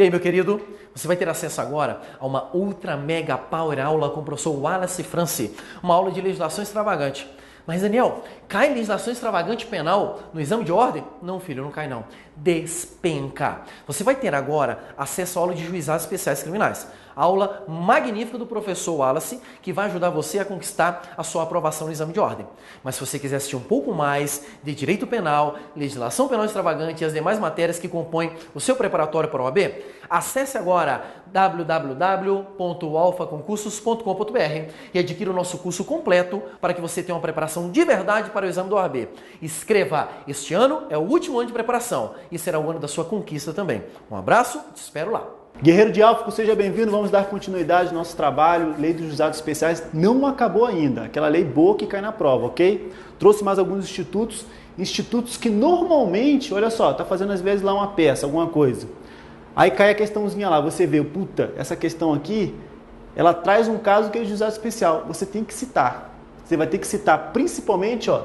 E aí, meu querido, você vai ter acesso agora a uma ultra mega power aula com o professor Wallace Franci, uma aula de legislação extravagante. Mas, Daniel, cai legislação extravagante penal no exame de ordem? Não, filho, não cai não. Despenca. Você vai ter agora acesso à aula de juizados especiais criminais. Aula magnífica do professor Wallace, que vai ajudar você a conquistar a sua aprovação no exame de ordem. Mas se você quiser assistir um pouco mais de direito penal, legislação penal extravagante e as demais matérias que compõem o seu preparatório para a OAB, acesse agora www.alfaconcursos.com.br e adquira o nosso curso completo para que você tenha uma preparação de verdade para o exame da OAB. Escreva, este ano é o último ano de preparação e será o ano da sua conquista também. Um abraço, te espero lá. Guerreiro de Alfa, seja bem-vindo. Vamos dar continuidade ao nosso trabalho. Lei dos Juizados Especiais não acabou ainda. Aquela lei boa que cai na prova, ok? Trouxe mais alguns institutos que normalmente, olha só, tá fazendo às vezes lá uma peça, alguma coisa. Aí cai a questãozinha lá, você vê, puta, essa questão aqui, ela traz um caso que é de juizado especial. Você tem que citar. Você vai ter que citar principalmente, ó,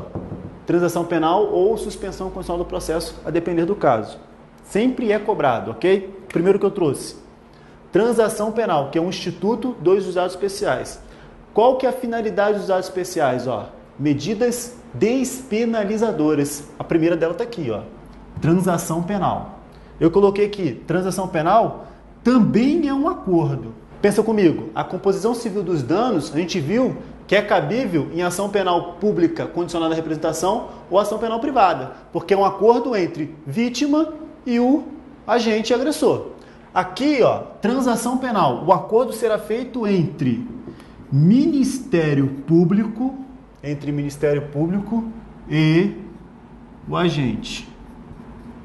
transação penal ou suspensão condicional do processo, a depender do caso. Sempre é cobrado, ok? Primeiro que eu trouxe, transação penal, que é um instituto dos juizados especiais. Qual que é a finalidade dos juizados especiais? Ó, medidas despenalizadoras. A primeira dela está aqui, ó, transação penal. Eu coloquei aqui, transação penal também é um acordo. Pensa comigo, a composição civil dos danos, a gente viu que é cabível em ação penal pública condicionada à representação ou ação penal privada, porque é um acordo entre vítima e o agente agressor. Aqui, ó, transação penal. O acordo será feito entre Ministério Público e o agente.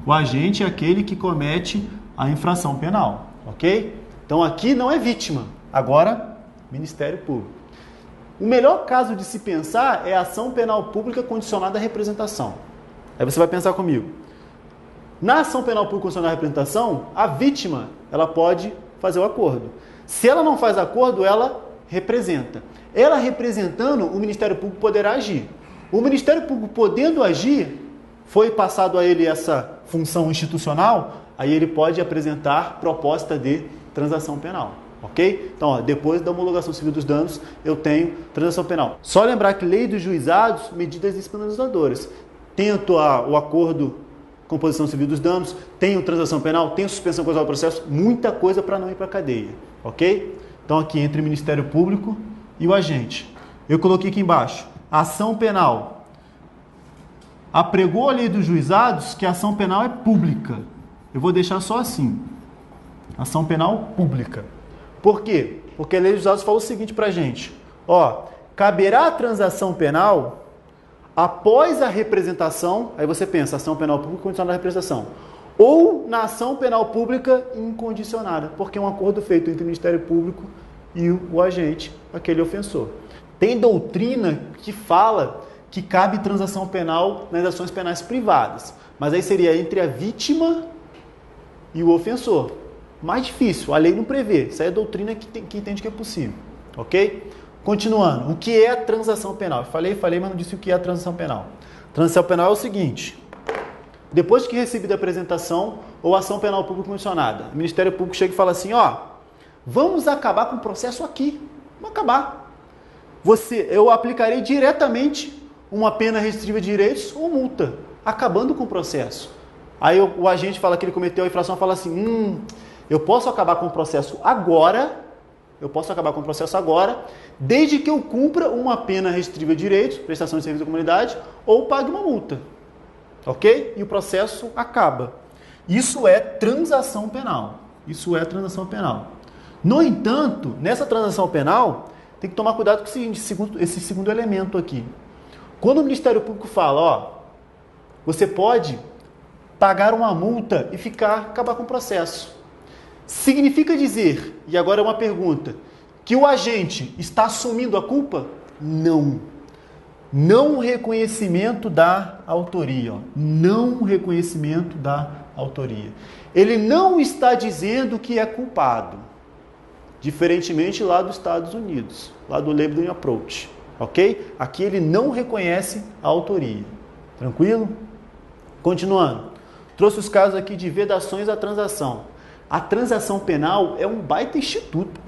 O agente é aquele que comete a infração penal, ok? Então aqui não é vítima, agora Ministério Público. O melhor caso de se pensar é a ação penal pública condicionada à representação. Aí você vai pensar comigo. Na ação penal pública condicionada à representação, a vítima ela pode fazer o acordo. Se ela não faz acordo, ela representa. Ela representando, o Ministério Público poderá agir. O Ministério Público podendo agir, foi passado a ele essa função institucional, aí ele pode apresentar proposta de transação penal. Ok? Então, ó, depois da homologação civil dos danos, eu tenho transação penal. Só lembrar que lei dos juizados, medidas despenalizadoras. Tento o acordo, composição civil dos danos, tenho transação penal, tenho suspensão causal do processo, muita coisa para não ir para a cadeia. Ok? Então, aqui entre o Ministério Público e o agente. Eu coloquei aqui embaixo, ação penal. Apregou a lei dos juizados que a ação penal é pública. Eu vou deixar só assim. Ação penal pública. Por quê? Porque a lei dos juizados fala o seguinte pra gente. Ó, caberá a transação penal após a representação, aí você pensa, ação penal pública condicionada à representação, ou na ação penal pública incondicionada, porque é um acordo feito entre o Ministério Público e o agente, aquele ofensor. Tem doutrina que fala que cabe transação penal nas ações penais privadas, mas aí seria entre a vítima e o ofensor. Mais difícil, a lei não prevê. Isso aí é a doutrina que entende que é possível. Ok? Continuando, o que é transação penal? Eu falei, mas não disse o que é a transação penal. Transação penal é o seguinte: depois que recebida a apresentação ou ação penal pública condicionada, o Ministério Público chega e fala assim, ó, vamos acabar com o processo aqui. Vamos acabar. Eu aplicarei diretamente uma pena restritiva de direitos ou multa, acabando com o processo. Aí o agente fala que ele cometeu a infração, fala assim, eu posso acabar com o processo agora, desde que eu cumpra uma pena restritiva de direitos, prestação de serviço à comunidade, ou pague uma multa. Ok? E o processo acaba. Isso é transação penal. No entanto, nessa transação penal, tem que tomar cuidado com o seguinte, esse segundo elemento aqui. Quando o Ministério Público fala, ó, você pode pagar uma multa e acabar com o processo. Significa dizer, e agora é uma pergunta, que o agente está assumindo a culpa? Não. Não reconhecimento da autoria. Não reconhecimento da autoria. Ele não está dizendo que é culpado. Diferentemente lá dos Estados Unidos, lá do Labeling Approach. Ok? Aqui ele não reconhece a autoria. Tranquilo? Continuando. Trouxe os casos aqui de vedações à transação. A transação penal é um baita instituto.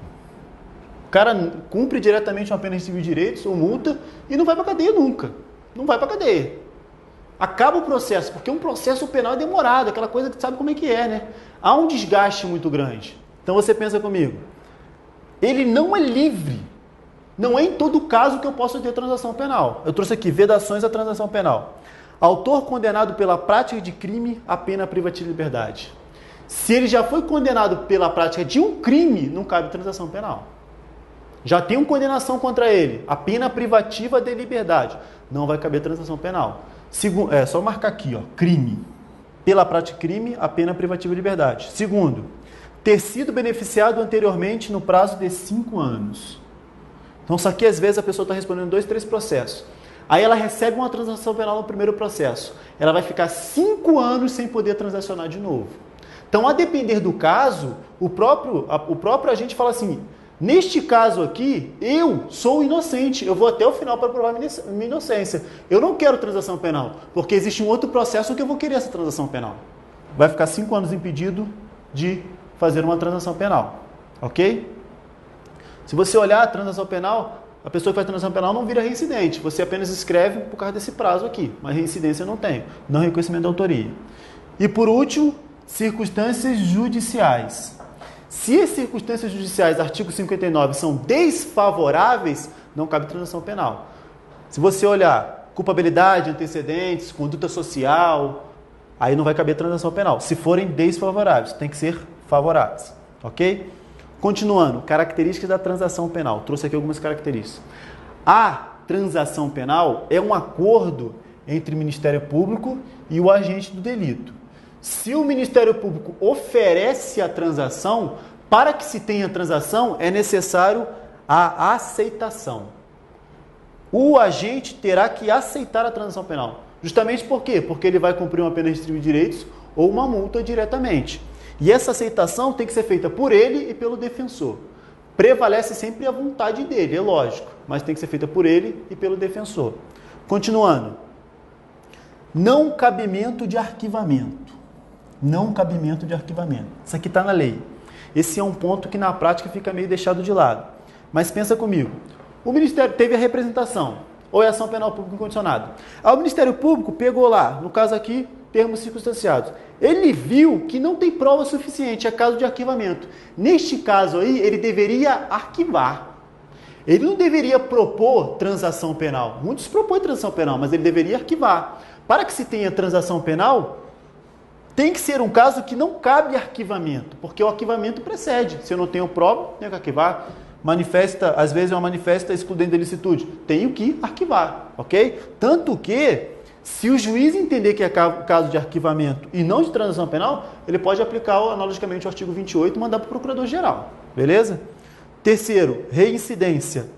O cara cumpre diretamente uma pena restritiva de direitos ou multa e não vai para cadeia nunca. Não vai para cadeia. Acaba o processo, porque um processo penal é demorado, aquela coisa que sabe como é que é, né? Há um desgaste muito grande. Então você pensa comigo, ele não é livre. Não é em todo caso que eu posso ter transação penal. Eu trouxe aqui vedações à transação penal. Autor condenado pela prática de crime, a pena privativa de liberdade. Se ele já foi condenado pela prática de um crime, não cabe transação penal. Já tem uma condenação contra ele, a pena privativa de liberdade. Não vai caber transação penal. É só marcar aqui, ó, crime. Pela prática de crime, a pena privativa de liberdade. Segundo, ter sido beneficiado anteriormente no prazo de 5 anos. Então, isso aqui, às vezes, a pessoa está respondendo 2, 3 processos. Aí ela recebe uma transação penal no primeiro processo. Ela vai ficar 5 anos sem poder transacionar de novo. Então, a depender do caso, o próprio agente fala assim, neste caso aqui, eu sou inocente, eu vou até o final para provar minha inocência. Eu não quero transação penal, porque existe um outro processo que eu vou querer essa transação penal. Vai ficar 5 anos impedido de fazer uma transação penal, ok? Se você olhar a transação penal, a pessoa que faz transação penal não vira reincidente, você apenas escreve por causa desse prazo aqui, mas reincidência não tem, não reconhecimento da autoria. E por último, circunstâncias judiciais. Se as circunstâncias judiciais, artigo 59, são desfavoráveis, não cabe transação penal. Se você olhar culpabilidade, antecedentes, conduta social, aí não vai caber transação penal. Se forem desfavoráveis, tem que ser favoráveis, ok? Continuando, características da transação penal. Trouxe aqui algumas características. A transação penal é um acordo entre o Ministério Público e o agente do delito. Se o Ministério Público oferece a transação, para que se tenha transação, é necessário a aceitação. O agente terá que aceitar a transação penal. Justamente por quê? Porque ele vai cumprir uma pena restritiva de direitos ou uma multa diretamente. E essa aceitação tem que ser feita por ele e pelo defensor. Prevalece sempre a vontade dele, é lógico, mas tem que ser feita por ele e pelo defensor. Continuando. Não cabimento de arquivamento. Não cabimento de arquivamento. Isso aqui está na lei. Esse é um ponto que na prática fica meio deixado de lado. Mas pensa comigo. O Ministério teve a representação, ou é ação penal pública incondicionada. Aí o Ministério Público pegou lá, no caso aqui, termos circunstanciados. Ele viu que não tem prova suficiente, é caso de arquivamento. Neste caso aí, ele deveria arquivar. Ele não deveria propor transação penal. Muitos propõem transação penal, mas ele deveria arquivar. Para que se tenha transação penal, tem que ser um caso que não cabe arquivamento, porque o arquivamento precede. Se eu não tenho prova, tenho que arquivar. Manifesta, às vezes é uma manifesta excludente da ilicitude. Tenho que arquivar, ok? Tanto que, se o juiz entender que é caso de arquivamento e não de transação penal, ele pode aplicar analogicamente o artigo 28 e mandar para o procurador-geral, beleza? Terceiro, reincidência.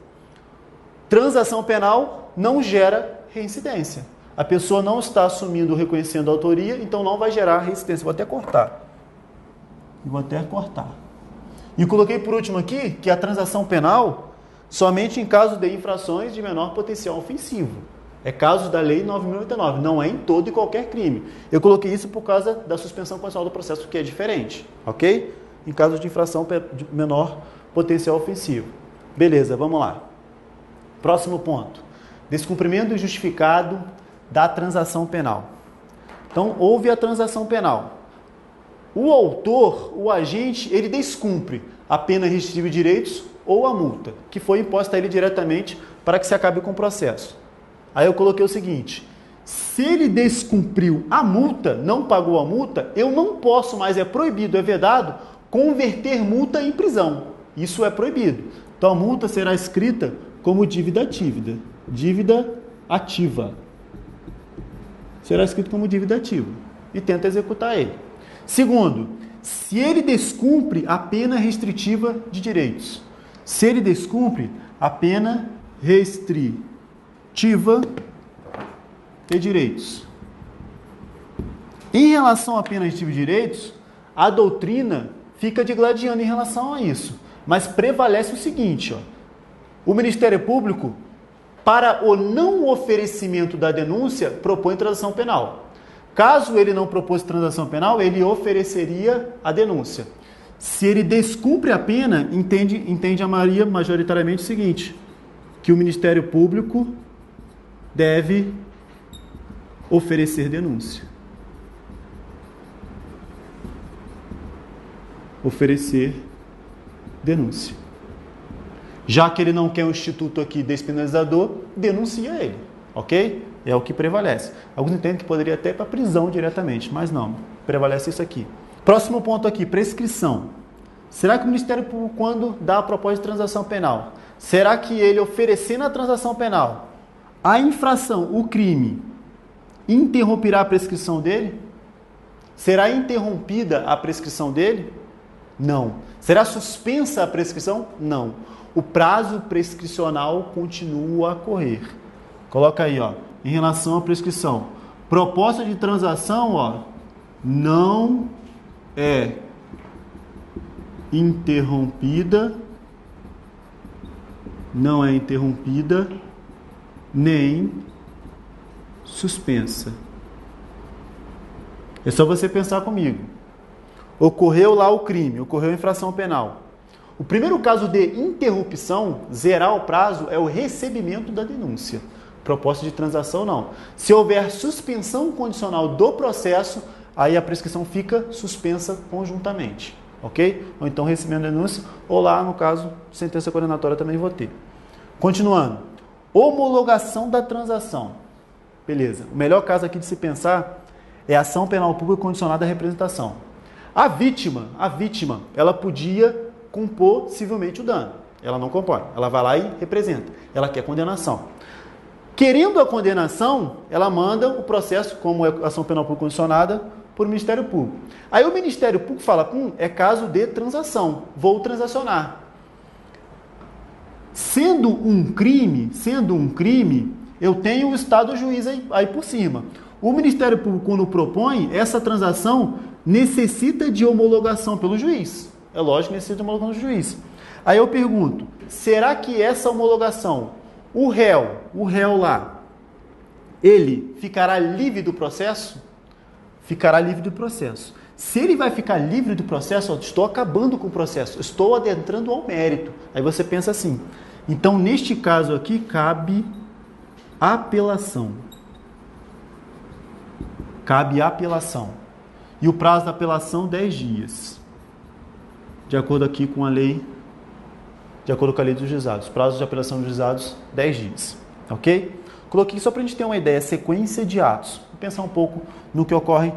Transação penal não gera reincidência. A pessoa não está assumindo, reconhecendo a autoria, então não vai gerar reincidência. Vou até cortar. E coloquei por último aqui que a transação penal somente em caso de infrações de menor potencial ofensivo. É caso da Lei 9.099, não é em todo e qualquer crime. Eu coloquei isso por causa da suspensão condicional do processo, que é diferente, ok? Em caso de infração de menor potencial ofensivo. Beleza, vamos lá. Próximo ponto. Descumprimento injustificado da transação penal. Então, houve a transação penal. O autor, o agente, ele descumpre a pena restritiva de direitos ou a multa, que foi imposta a ele diretamente para que se acabe com o processo. Aí eu coloquei o seguinte, se ele descumpriu a multa, não pagou a multa, eu não posso mais, é proibido, é vedado, converter multa em prisão. Isso é proibido. Então a multa será escrita como dívida ativa. Será escrito como dívida ativa e tenta executar ele. Segundo, se ele descumpre a pena restritiva de direitos. Se ele descumpre a pena restritiva de direitos. Em relação à pena restritiva de direitos, a doutrina fica digladiando em relação a isso. Mas prevalece o seguinte, ó, o Ministério Público, para o não oferecimento da denúncia, propõe transação penal. Caso ele não propôs transação penal, ele ofereceria a denúncia. Se ele descumpre a pena, entende a maioria majoritariamente o seguinte, que o Ministério Público deve oferecer denúncia. Oferecer denúncia. Já que ele não quer um instituto aqui despenalizador, denuncia ele, ok? É o que prevalece. Alguns entendem que poderia até ir para a prisão diretamente, mas não, prevalece isso aqui. Próximo ponto aqui, prescrição. Será que o Ministério Público, quando dá a proposta de transação penal, será que ele oferecendo a transação penal, a infração, o crime, interromperá a prescrição dele? Será interrompida a prescrição dele? Não. Será suspensa a prescrição? Não. O prazo prescricional continua a correr. Coloca aí, ó, em relação à prescrição. Proposta de transação, ó, não é interrompida, nem suspensa. É só você pensar comigo. Ocorreu lá o crime, ocorreu a infração penal. O primeiro caso de interrupção, zerar o prazo, é o recebimento da denúncia. Proposta de transação, não. Se houver suspensão condicional do processo, aí a prescrição fica suspensa conjuntamente. Ok? Ou então recebimento da denúncia, ou lá, no caso, sentença condenatória também vou ter. Continuando. Homologação da transação. Beleza. O melhor caso aqui de se pensar é a ação penal pública condicionada à representação. A vítima, ela podia compor civilmente o dano. Ela não compõe. Ela vai lá e representa. Ela quer condenação. Querendo a condenação, ela manda o processo, como é ação penal pública condicionada, para o Ministério Público. Aí o Ministério Público fala, é caso de transação, vou transacionar. Sendo um crime, eu tenho o Estado juiz aí por cima. O Ministério Público, quando propõe, essa transação necessita de homologação pelo juiz. É lógico que necessita de homologação do juiz. Aí eu pergunto, será que essa homologação, o réu lá, ele ficará livre do processo? Ficará livre do processo. Se ele vai ficar livre do processo, eu estou acabando com o processo, estou adentrando ao mérito. Aí você pensa assim, então neste caso aqui cabe apelação. Cabe apelação. E o prazo da apelação, 10 dias. De acordo aqui com a lei, de acordo com a lei dos juizados. Prazo de apelação dos juizados, 10 dias. Ok? Coloquei só para a gente ter uma ideia, sequência de atos. Vou pensar um pouco no que ocorre,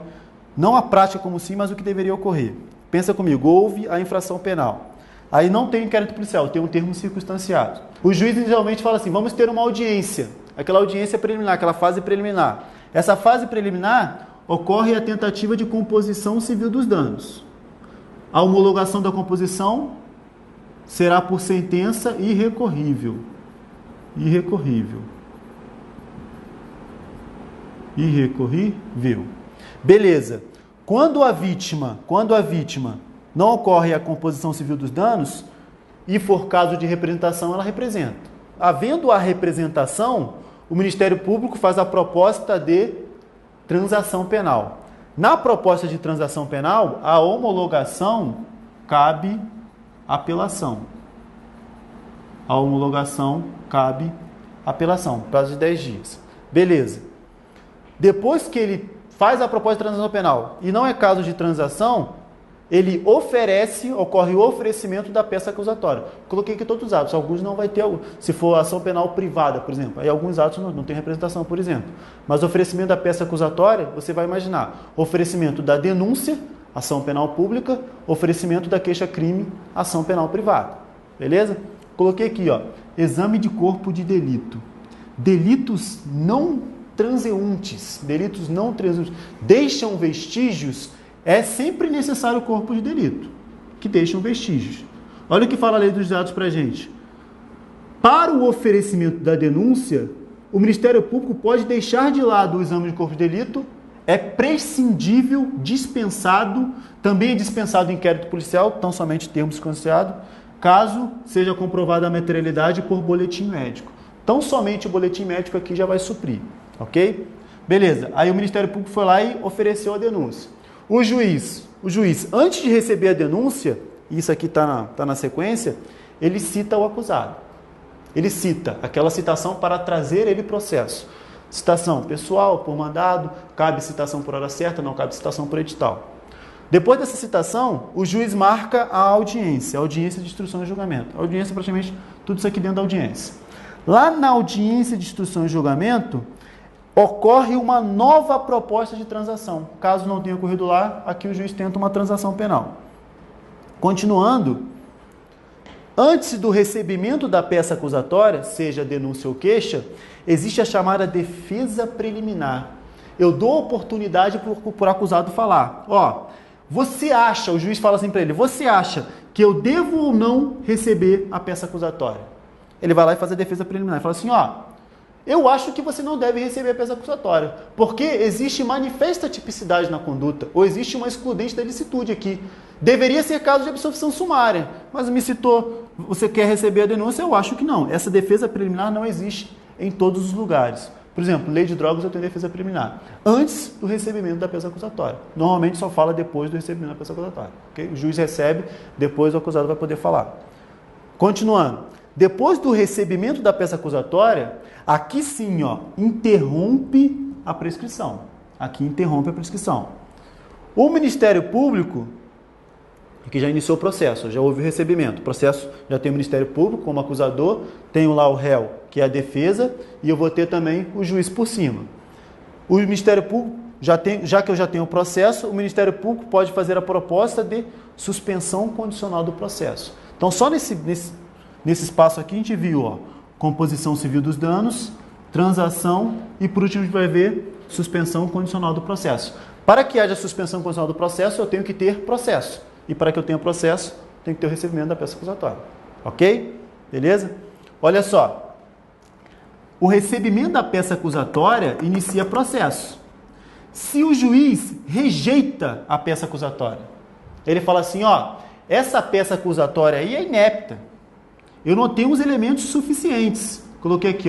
não a prática como sim, mas o que deveria ocorrer. Pensa comigo, houve a infração penal. Aí não tem inquérito policial, tem um termo circunstanciado. O juiz inicialmente fala assim, vamos ter uma audiência. Aquela audiência preliminar, aquela fase preliminar. Essa fase preliminar ocorre a tentativa de composição civil dos danos. A homologação da composição será por sentença irrecorrível. Irrecorrível. Beleza. Quando a vítima não ocorre a composição civil dos danos e for caso de representação, ela representa. Havendo a representação, o Ministério Público faz a proposta de transação penal. Na proposta de transação penal, a homologação cabe apelação. A homologação cabe apelação, prazo de 10 dias. Beleza. Depois que ele faz a proposta de transação penal e não é caso de transação, ele ocorre o oferecimento da peça acusatória. Coloquei aqui todos os atos, alguns não vai ter, se for ação penal privada, por exemplo, aí alguns atos não tem representação, por exemplo. Mas oferecimento da peça acusatória, você vai imaginar, oferecimento da denúncia, ação penal pública, oferecimento da queixa-crime, ação penal privada. Beleza? Coloquei aqui, ó, exame de corpo de delito. Delitos não transeuntes, deixam vestígios. É sempre necessário o corpo de delito, que deixam vestígios. Olha o que fala a lei dos dados para a gente. Para o oferecimento da denúncia, o Ministério Público pode deixar de lado o exame de corpo de delito, é prescindível, dispensado, também é dispensado o inquérito policial, tão somente termo circunstanciado, caso seja comprovada a materialidade por boletim médico. Tão somente o boletim médico aqui já vai suprir, ok? Beleza, aí o Ministério Público foi lá e ofereceu a denúncia. O juiz, antes de receber a denúncia, isso aqui está na sequência, ele cita o acusado. Ele cita aquela citação para trazer ele processo. Citação pessoal, por mandado, cabe citação por hora certa, não cabe citação por edital. Depois dessa citação, o juiz marca a audiência de instrução e julgamento. A audiência é praticamente tudo isso aqui dentro da audiência. Lá na audiência de instrução e julgamento, ocorre uma nova proposta de transação. Caso não tenha ocorrido lá, aqui o juiz tenta uma transação penal. Continuando, antes do recebimento da peça acusatória, seja denúncia ou queixa, existe a chamada defesa preliminar. Eu dou oportunidade para o acusado falar. Você acha, o juiz fala assim para ele, você acha que eu devo ou não receber a peça acusatória? Ele vai lá e faz a defesa preliminar. Ele fala assim, eu acho que você não deve receber a peça acusatória, porque existe manifesta tipicidade na conduta, ou existe uma excludente da licitude aqui. Deveria ser caso de absolvição sumária, mas me citou, você quer receber a denúncia? Eu acho que não. Essa defesa preliminar não existe em todos os lugares. Por exemplo, lei de drogas eu tenho defesa preliminar, antes do recebimento da peça acusatória. Normalmente só fala depois do recebimento da peça acusatória. Okay? O juiz recebe, depois o acusado vai poder falar. Continuando. Depois do recebimento da peça acusatória, aqui sim, interrompe a prescrição. Aqui interrompe a prescrição. O Ministério Público, que já iniciou o processo, já houve o recebimento. O processo já tem o Ministério Público como acusador, tenho lá o réu, que é a defesa, e eu vou ter também o juiz por cima. O Ministério Público, já que eu já tenho o processo, o Ministério Público pode fazer a proposta de suspensão condicional do processo. Então, só nesse espaço aqui a gente viu, composição civil dos danos, transação e por último a gente vai ver suspensão condicional do processo. Para que haja suspensão condicional do processo, eu tenho que ter processo. E para que eu tenha processo, tem que ter o recebimento da peça acusatória. Ok? Beleza? Olha só. O recebimento da peça acusatória inicia processo. Se o juiz rejeita a peça acusatória, ele fala assim, essa peça acusatória aí é inepta. Eu não tenho os elementos suficientes. Coloquei aqui,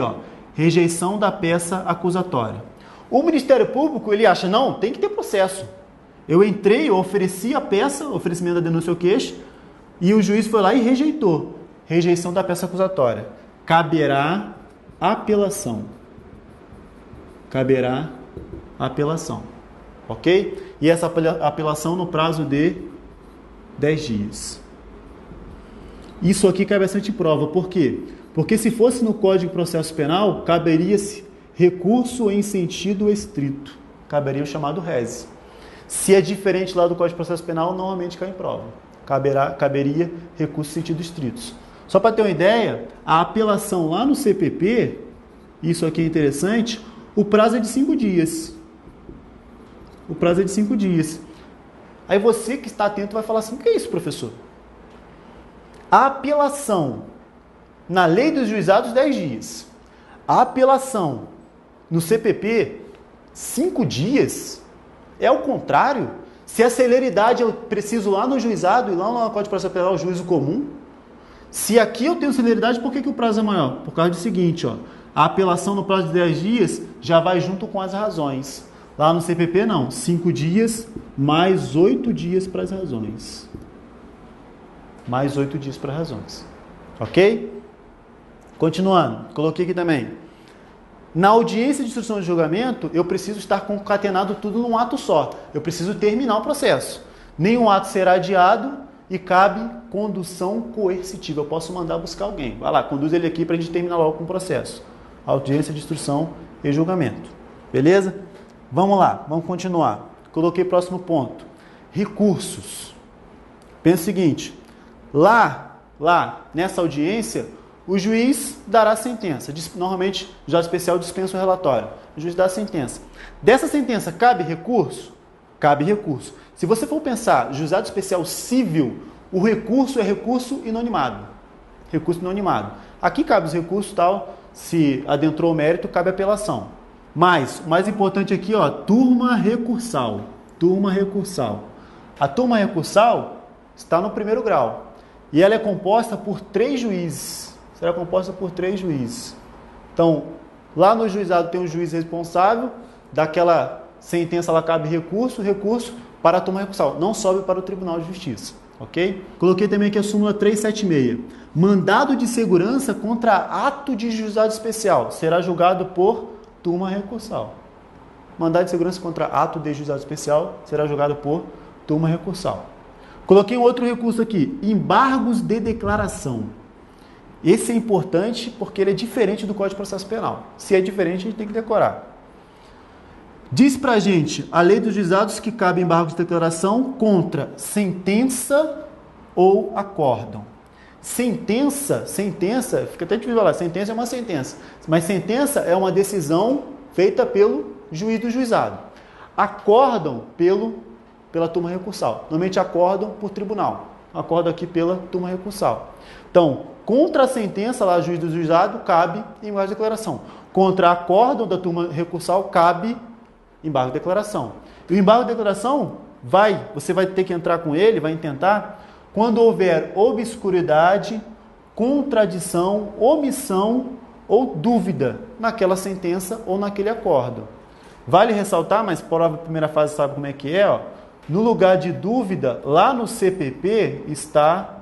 rejeição da peça acusatória. O Ministério Público, ele acha, não, tem que ter processo. Eu entrei, eu ofereci a peça, oferecimento da denúncia ou queixa, e o juiz foi lá e rejeitou. Rejeição da peça acusatória. Caberá apelação. Caberá apelação. Ok? E essa apelação no prazo de 10 dias. Isso aqui cai bastante prova. Por quê? Porque se fosse no Código de Processo Penal, caberia-se recurso em sentido estrito. Caberia o chamado rese. Se é diferente lá do Código de Processo Penal, normalmente cai em prova. Caberia recurso em sentido estrito. Só para ter uma ideia, a apelação lá no CPP, isso aqui é interessante, o prazo é de 5 dias. O prazo é de 5 dias. Aí você que está atento vai falar assim, o que é isso, professor? A apelação na lei dos juizados, 10 dias. A apelação no CPP, 5 dias. É o contrário. Se a celeridade eu preciso lá no juizado e lá no Código de Processo Penal, o juízo comum. Se aqui eu tenho celeridade, por que o prazo é maior? Por causa do seguinte, a apelação no prazo de 10 dias já vai junto com as razões. Lá no CPP não, 5 dias mais 8 dias para as razões. Mais 8 dias para razões. Ok? Continuando, coloquei aqui também. Na audiência de instrução de julgamento, eu preciso estar concatenado tudo num ato só. Eu preciso terminar o processo. Nenhum ato será adiado e cabe condução coercitiva. Eu posso mandar buscar alguém. Vai lá, conduz ele aqui para a gente terminar logo com o processo. Audiência de instrução e julgamento. Beleza? Vamos lá, vamos continuar. Coloquei próximo ponto. Recursos. Pensa o seguinte. Lá, nessa audiência, o juiz dará a sentença. Normalmente, o juizado especial dispensa o relatório. O juiz dá a sentença. Dessa sentença, cabe recurso? Cabe recurso. Se você for pensar, juizado especial civil, o recurso é recurso inanimado. Recurso inanimado. Aqui cabe os recursos, tal, se adentrou o mérito, cabe apelação. Mas, o mais importante aqui, turma recursal. Turma recursal. A turma recursal está no primeiro grau. E ela é composta por 3 juízes. Será composta por 3 juízes. Então, lá no juizado tem um juiz responsável, daquela sentença ela cabe recurso para a turma recursal. Não sobe para o Tribunal de Justiça. ok? Coloquei também aqui a súmula 376. Mandado de segurança contra ato de juizado especial será julgado por turma recursal. Mandado de segurança contra ato de juizado especial será julgado por turma recursal. Coloquei um outro recurso aqui, embargos de declaração. Esse é importante porque ele é diferente do Código de Processo Penal. Se é diferente, a gente tem que decorar. Diz pra gente a lei dos juizados que cabe embargos de declaração contra sentença ou acórdão. Sentença, fica até difícil falar, sentença é uma sentença, mas sentença é uma decisão feita pelo juiz do juizado. Acórdão pela turma recursal. Normalmente acórdão por tribunal. Acórdão aqui pela turma recursal. Então, contra a sentença lá, juiz do juizado, cabe embargo de declaração. Contra acórdão da turma recursal, cabe embargo de declaração. E o embargo de declaração você vai ter que entrar com ele, vai intentar, quando houver obscuridade, contradição, omissão ou dúvida naquela sentença ou naquele acórdão. Vale ressaltar, mas prova a primeira fase sabe como é que é, ó. No lugar de dúvida, lá no CPP está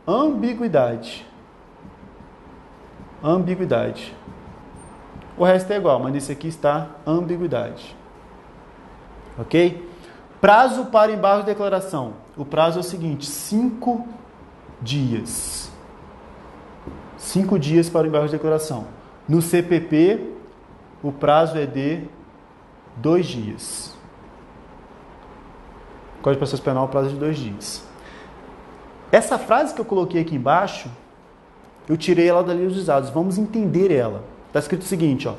ambiguidade. Ambiguidade. O resto é igual, mas nesse aqui está ambiguidade. Ok? Prazo para embargo de declaração. O prazo é o seguinte, 5 dias. 5 dias para o embargo de declaração. No CPP, o prazo é de 2 dias. Código de Processo Penal, o prazo é de 2 dias. Essa frase que eu coloquei aqui embaixo, eu tirei ela da lei dos juizados. Vamos entender ela. Está escrito o seguinte, ó.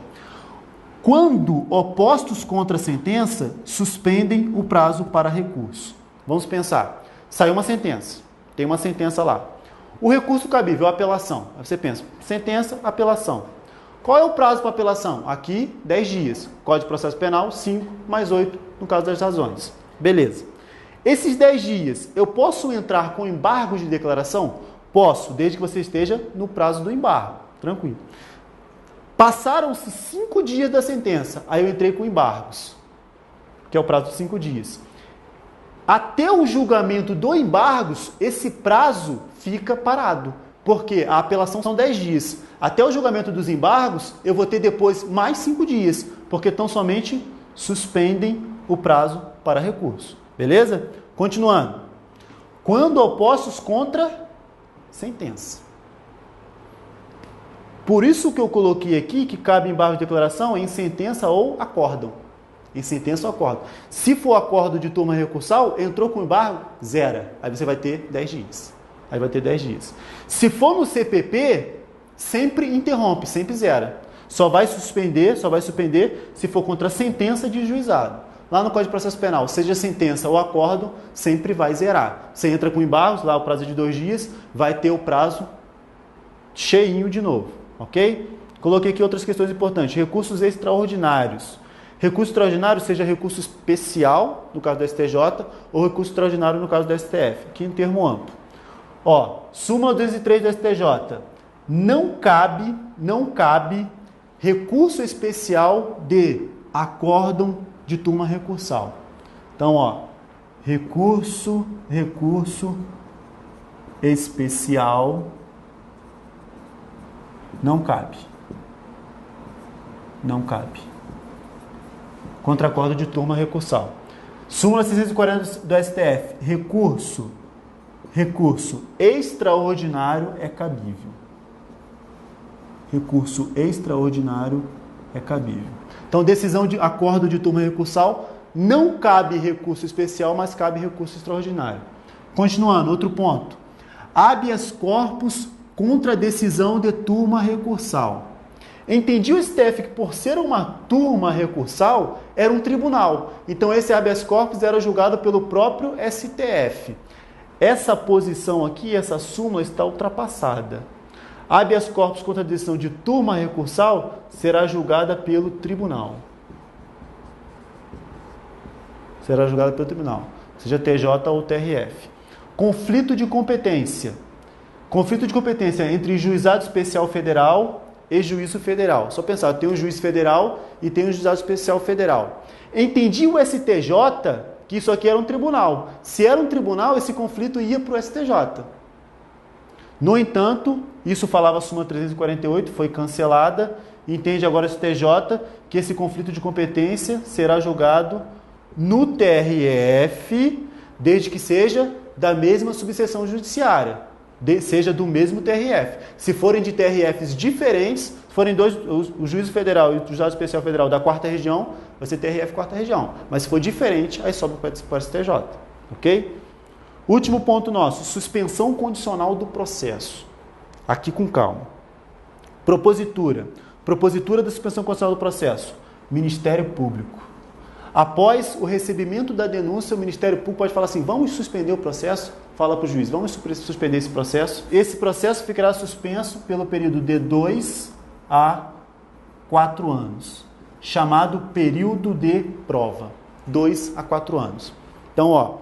Quando opostos contra a sentença, suspendem o prazo para recurso. Vamos pensar. Saiu uma sentença. Tem uma sentença lá. O recurso cabível, a apelação. Aí você pensa, sentença, apelação. Qual é o prazo para apelação? Aqui, 10 dias. Código de Processo Penal, 5 mais 8, no caso das razões. Beleza. Esses 10 dias, eu posso entrar com embargos de declaração? Posso, desde que você esteja no prazo do embargo. Tranquilo. Passaram-se 5 dias da sentença, aí eu entrei com embargos, que é o prazo de 5 dias. Até o julgamento do embargos, esse prazo fica parado, porque a apelação são 10 dias. Até o julgamento dos embargos, eu vou ter depois mais 5 dias, porque tão somente suspendem o prazo para recurso. Beleza? Continuando. Quando opostos contra sentença. Por isso que eu coloquei aqui que cabe embargo de declaração em sentença ou acórdão. Em sentença ou acórdão. Se for acórdão de turma recursal, entrou com embargo, zera. Aí você vai ter 10 dias. Aí vai ter 10 dias. Se for no CPP, sempre interrompe, sempre zera. Só vai suspender se for contra a sentença de juizado. Lá no Código de Processo Penal, seja sentença ou acórdão, sempre vai zerar. Você entra com embargos, lá o prazo é de 2 dias, vai ter o prazo cheinho de novo. Ok? Coloquei aqui outras questões importantes. Recursos extraordinários. Recurso extraordinário, seja recurso especial, no caso do STJ, ou recurso extraordinário no caso do STF, aqui em termo amplo. Ó, súmula 203 do STJ. Não cabe recurso especial de acórdão de turma recursal. Então, ó, recurso especial não cabe. Não cabe. Contra acórdão de turma recursal. Súmula 640 do STF. Recurso extraordinário é cabível. Recurso extraordinário é cabível. Então, decisão de acórdão de turma recursal, não cabe recurso especial, mas cabe recurso extraordinário. Continuando, outro ponto. Habeas corpus contra a decisão de turma recursal. Entendi o STF que, por ser uma turma recursal, era um tribunal. Então, esse habeas corpus era julgado pelo próprio STF. Essa posição aqui, essa súmula, está ultrapassada. Habeas corpus contra a decisão de turma recursal será julgada pelo tribunal. Será julgada pelo tribunal, seja TJ ou TRF. Conflito de competência. Conflito de competência entre juizado especial federal e juízo federal. Só pensar, tem um juiz federal e tem um juizado especial federal. Entendi o STJ que isso aqui era um tribunal. Se era um tribunal, esse conflito ia para o STJ. No entanto, isso falava a súmula 348, foi cancelada, entende agora o STJ que esse conflito de competência será julgado no TRF, desde que seja da mesma subseção judiciária, seja do mesmo TRF. Se forem de TRFs diferentes, se forem o juízo federal e o juizado especial federal da 4ª região, vai ser TRF 4ª região. Mas se for diferente, aí sobe para o STJ. Ok? Último ponto nosso, suspensão condicional do processo. Aqui com calma. Propositura. Propositura da suspensão condicional do processo. Ministério Público. Após o recebimento da denúncia, o Ministério Público pode falar assim, vamos suspender o processo? Fala para o juiz, vamos suspender esse processo. Esse processo ficará suspenso pelo período de 2 a 4 anos, chamado período de prova. 2 a 4 anos. Então,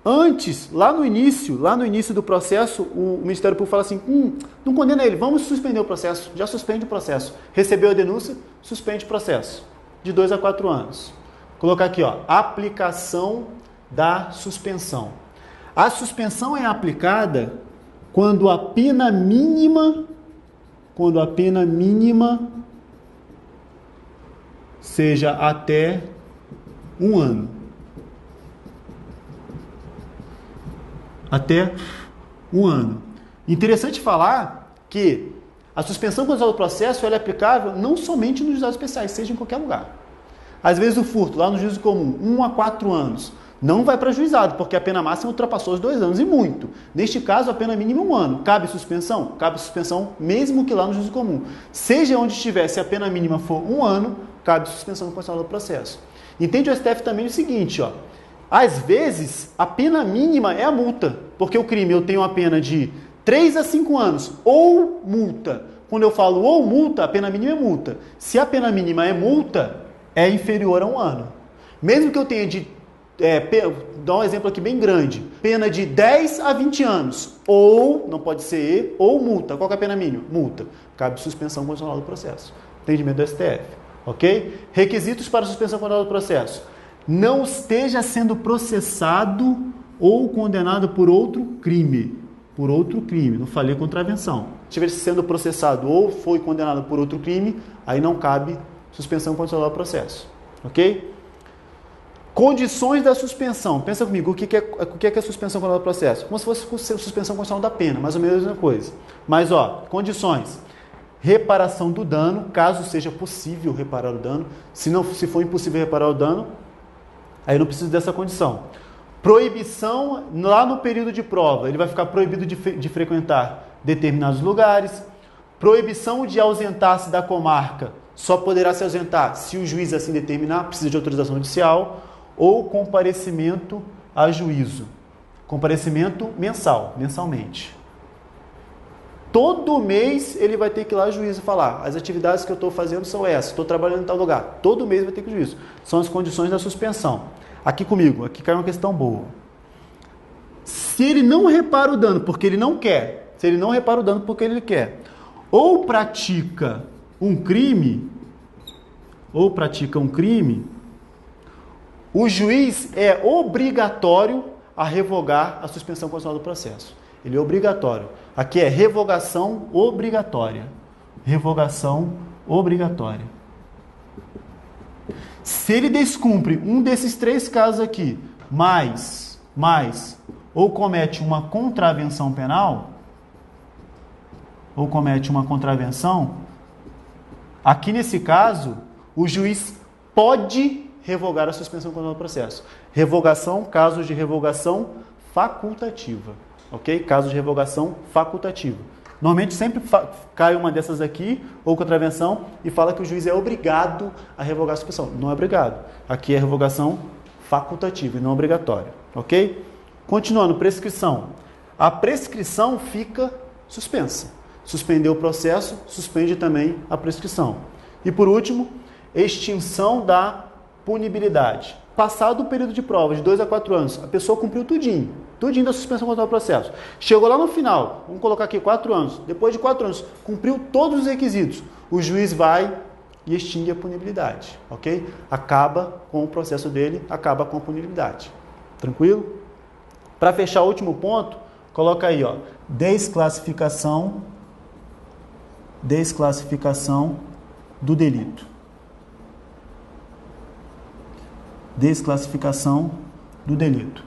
antes, lá no início do processo, o Ministério Público fala assim, não condena ele, vamos suspender o processo, já suspende o processo. Recebeu a denúncia, suspende o processo, de 2 a 4 anos. Vou colocar aqui, aplicação da suspensão. A suspensão é aplicada quando a pena mínima seja até 1 ano. Até 1 ano. Interessante falar que a suspensão condicional do processo ela é aplicável não somente nos juizados especiais, seja em qualquer lugar. Às vezes o furto, lá no juízo comum, 1 a 4 anos, não vai para juizado, porque a pena máxima ultrapassou os 2 anos e muito. Neste caso, a pena mínima é 1 ano. Cabe suspensão? Cabe suspensão mesmo que lá no juízo comum. Seja onde estiver, se a pena mínima for 1 ano, cabe suspensão condicional do processo. Entende o STF também o seguinte, às vezes a pena mínima é a multa, porque o crime eu tenho a pena de 3 a 5 anos, ou multa. Quando eu falo ou multa, a pena mínima é multa. Se a pena mínima é multa, é inferior a 1 ano. Mesmo que eu tenha dá um exemplo aqui bem grande, pena de 10 a 20 anos, ou, não pode ser ou multa. Qual que é a pena mínima? Multa. Cabe suspensão condicional do processo. Entendimento do STF. Ok? Requisitos para suspensão condicional do processo. Não esteja sendo processado ou condenado por outro crime. Por outro crime, não falei contravenção. Se estiver sendo processado ou foi condenado por outro crime, aí não cabe suspensão condicional do processo. Ok? Condições da suspensão. Pensa comigo, o que é a suspensão condicional do processo? Como se fosse suspensão condicional da pena, mais ou menos a mesma coisa. Mas, condições. Reparação do dano, caso seja possível reparar o dano. Se for impossível reparar o dano, aí não precisa dessa condição. Proibição, lá no período de prova, ele vai ficar proibido de frequentar determinados lugares. Proibição de ausentar-se da comarca, só poderá se ausentar se o juiz assim determinar, precisa de autorização judicial, ou comparecimento a juízo. Comparecimento mensalmente. Todo mês ele vai ter que ir lá ao juízo falar, as atividades que eu estou fazendo são essas, estou trabalhando em tal lugar. Todo mês vai ter que ir ao juízo. São as condições da suspensão. Aqui comigo, aqui cai uma questão boa. Se ele não repara o dano porque ele não quer, se ele não repara o dano porque ele quer, ou pratica um crime, o juiz é obrigatório a revogar a suspensão condicional do processo. Ele é obrigatório. Aqui é revogação obrigatória. Revogação obrigatória. Se ele descumpre um desses 3 casos aqui, mais, ou comete uma contravenção penal, aqui nesse caso, o juiz pode revogar a suspensão condicional do processo. Revogação, casos de revogação facultativa. Ok? Casos de revogação facultativa. Normalmente sempre cai uma dessas aqui, ou contravenção, e fala que o juiz é obrigado a revogar a suspensão. Não é obrigado. Aqui é revogação facultativa e não obrigatória. Ok? Continuando, prescrição. A prescrição fica suspensa. Suspendeu o processo, suspende também a prescrição. E por último, extinção da punibilidade. Passado o período de prova, de 2 a 4 anos, a pessoa cumpriu tudinho da suspensão condicional do processo. Chegou lá no final, vamos colocar aqui 4 anos, depois de 4 anos, cumpriu todos os requisitos, o juiz vai e extingue a punibilidade, ok? Acaba com o processo dele, acaba com a punibilidade. Tranquilo? Para fechar o último ponto, coloca aí, ó, desclassificação do delito. Desclassificação do delito.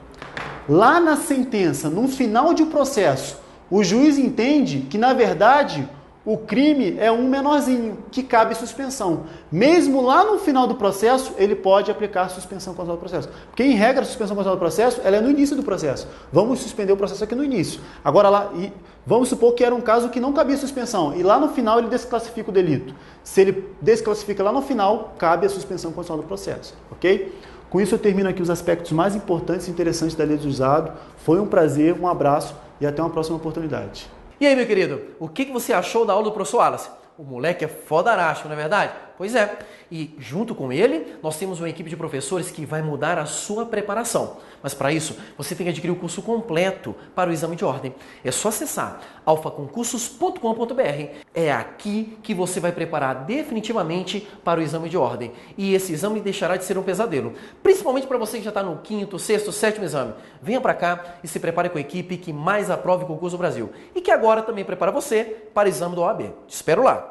Lá na sentença, no final de um processo, o juiz entende que, na verdade, o crime é um menorzinho, que cabe suspensão. Mesmo lá no final do processo, ele pode aplicar suspensão condicional do processo. Porque, em regra, a suspensão condicional do processo, ela é no início do processo. Vamos suspender o processo aqui no início. Agora, vamos supor que era um caso que não cabia suspensão, e lá no final ele desclassifica o delito. Se ele desclassifica lá no final, cabe a suspensão condicional do processo. Ok? Com isso, eu termino aqui os aspectos mais importantes e interessantes da lei do juizado. Foi um prazer, um abraço e até uma próxima oportunidade. E aí, meu querido, o que você achou da aula do professor Wallace? O moleque é fodaracho, não é verdade? Pois é. E junto com ele, nós temos uma equipe de professores que vai mudar a sua preparação. Mas para isso, você tem que adquirir o curso completo para o exame de ordem. É só acessar alfaconcursos.com.br. É aqui que você vai preparar definitivamente para o exame de ordem. E esse exame deixará de ser um pesadelo. Principalmente para você que já está no 5º, 6º, 7º exame. Venha para cá e se prepare com a equipe que mais aprove o concurso do Brasil. E que agora também prepara você para o exame do OAB. Te espero lá.